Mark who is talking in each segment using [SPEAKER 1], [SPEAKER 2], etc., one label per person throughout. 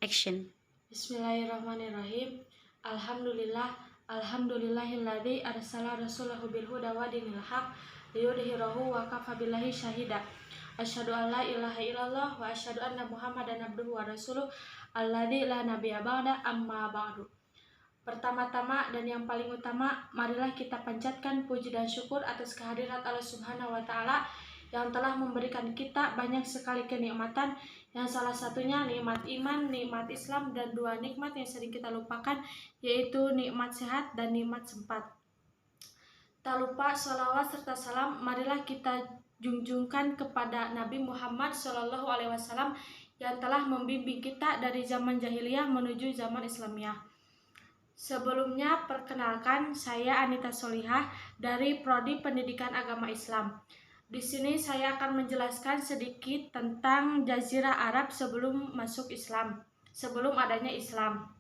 [SPEAKER 1] Action.
[SPEAKER 2] Bismillahirrahmanirrahim. Alhamdulillahilladzi arsala rasulahu bil huda wa dinil haq liyudhhirahu wa kafa billahi syahida. Asyhadu an la ilaha illallah wa asyhadu anna Muhammadan abduhu wa rasuluh alladzi la nabiyya ba'da amma ba'du. Pertama-tama dan yang paling utama, marilah kita panjatkan puji dan syukur atas kehadirat Allah Subhanahu wa taala yang telah memberikan kita banyak sekali kenikmatan, yang salah satunya nikmat iman, nikmat Islam, dan dua nikmat yang sering kita lupakan, yaitu nikmat sehat dan nikmat sempat. Tak lupa sholawat serta salam marilah kita junjungkan kepada Nabi Muhammad SAW yang telah membimbing kita dari zaman jahiliyah menuju zaman Islamiyah. Sebelumnya, perkenalkan, saya Anita Solihah dari Prodi Pendidikan Agama Islam. Di sini saya akan menjelaskan sedikit tentang Jazirah Arab sebelum masuk Islam, sebelum adanya Islam.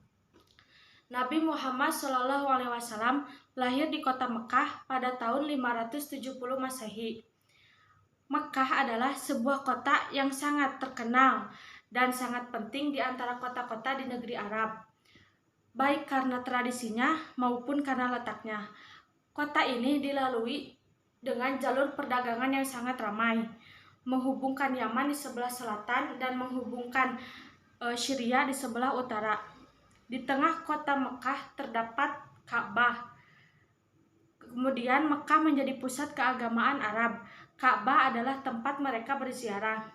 [SPEAKER 2] Nabi Muhammad SAW lahir di kota Mekah pada tahun 570 Masehi. Mekah adalah sebuah kota yang sangat terkenal dan sangat penting di antara kota-kota di negeri Arab, baik karena tradisinya maupun karena letaknya. Kota ini dilalui dengan jalur perdagangan yang sangat ramai, menghubungkan Yaman di sebelah selatan dan menghubungkan Syria di sebelah utara. Di tengah kota Mekah terdapat Ka'bah. Kemudian Mekah menjadi pusat keagamaan Arab. Ka'bah adalah tempat mereka berziarah.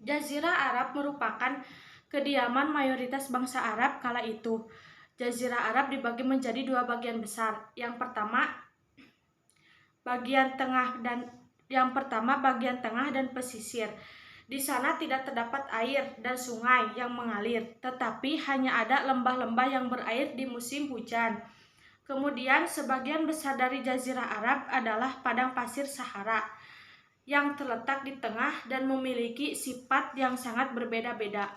[SPEAKER 2] Jazirah Arab merupakan kediaman mayoritas bangsa Arab kala itu. Jazirah Arab dibagi menjadi dua bagian besar. Yang pertama bagian tengah dan pesisir. Di sana tidak terdapat air dan sungai yang mengalir, tetapi hanya ada lembah-lembah yang berair di musim hujan. Kemudian sebagian besar dari Jazirah Arab adalah padang pasir Sahara yang terletak di tengah dan memiliki sifat yang sangat berbeda-beda.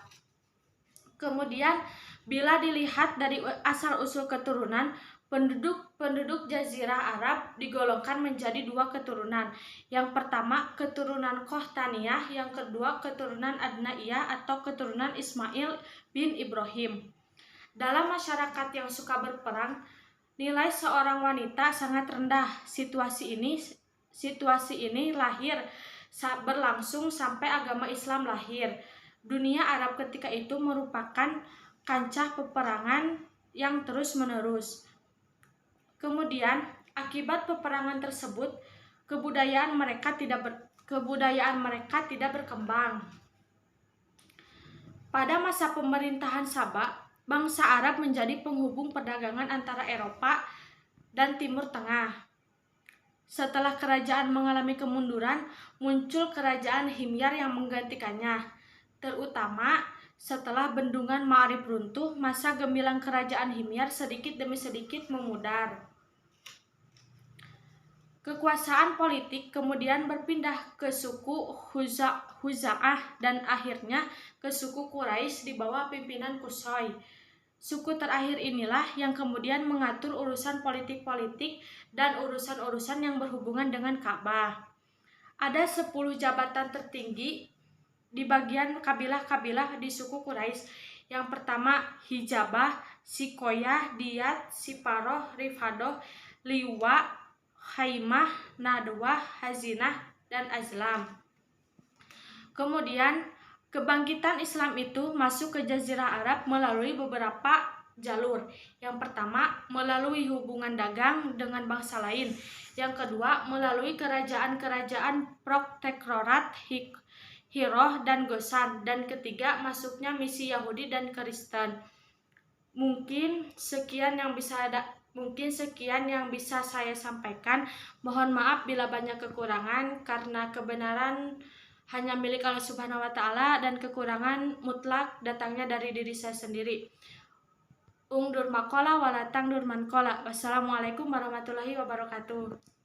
[SPEAKER 2] Kemudian bila dilihat dari asal-usul keturunan, penduduk Jazirah Arab digolongkan menjadi dua keturunan. Yang pertama keturunan Qahtaniyah, yang kedua keturunan Adnaiyah atau keturunan Ismail bin Ibrahim. Dalam masyarakat yang suka berperang, nilai seorang wanita sangat rendah. Situasi ini berlangsung sampai agama Islam lahir. Dunia Arab ketika itu merupakan kancah peperangan yang terus-menerus. Kemudian, akibat peperangan tersebut, kebudayaan mereka tidak berkembang. Pada masa pemerintahan Sabah, bangsa Arab menjadi penghubung perdagangan antara Eropa dan Timur Tengah. Setelah kerajaan mengalami kemunduran, muncul kerajaan Himyar yang menggantikannya. Terutama setelah bendungan Ma'rib runtuh, masa gemilang kerajaan Himyar sedikit demi sedikit memudar. Kekuasaan politik kemudian berpindah ke suku Huza'ah dan akhirnya ke suku Quraisy di bawah pimpinan Qusay. Suku terakhir inilah yang kemudian mengatur urusan politik-politik dan urusan-urusan yang berhubungan dengan Ka'bah. Ada 10 jabatan tertinggi di bagian kabilah-kabilah di suku Quraisy. Yang pertama Hijabah, Sikoyah, Diyat, Siparoh, Rifadoh, Liwa, Haimah, Nadwah, Hazinah, dan Azlam. Kemudian kebangkitan Islam itu masuk ke Jazirah Arab melalui beberapa jalur. Yang pertama melalui hubungan dagang dengan bangsa lain. Yang kedua melalui kerajaan-kerajaan protektorat Hiroh dan Gosan. Dan ketiga masuknya misi Yahudi dan Kristen. Mungkin sekian yang bisa saya sampaikan. Mohon maaf bila banyak kekurangan, karena kebenaran hanya milik Allah Subhanahu wa taala dan kekurangan mutlak datangnya dari diri saya sendiri. Ungdur makola walatang durman kola. Wassalamualaikum warahmatullahi wabarakatuh.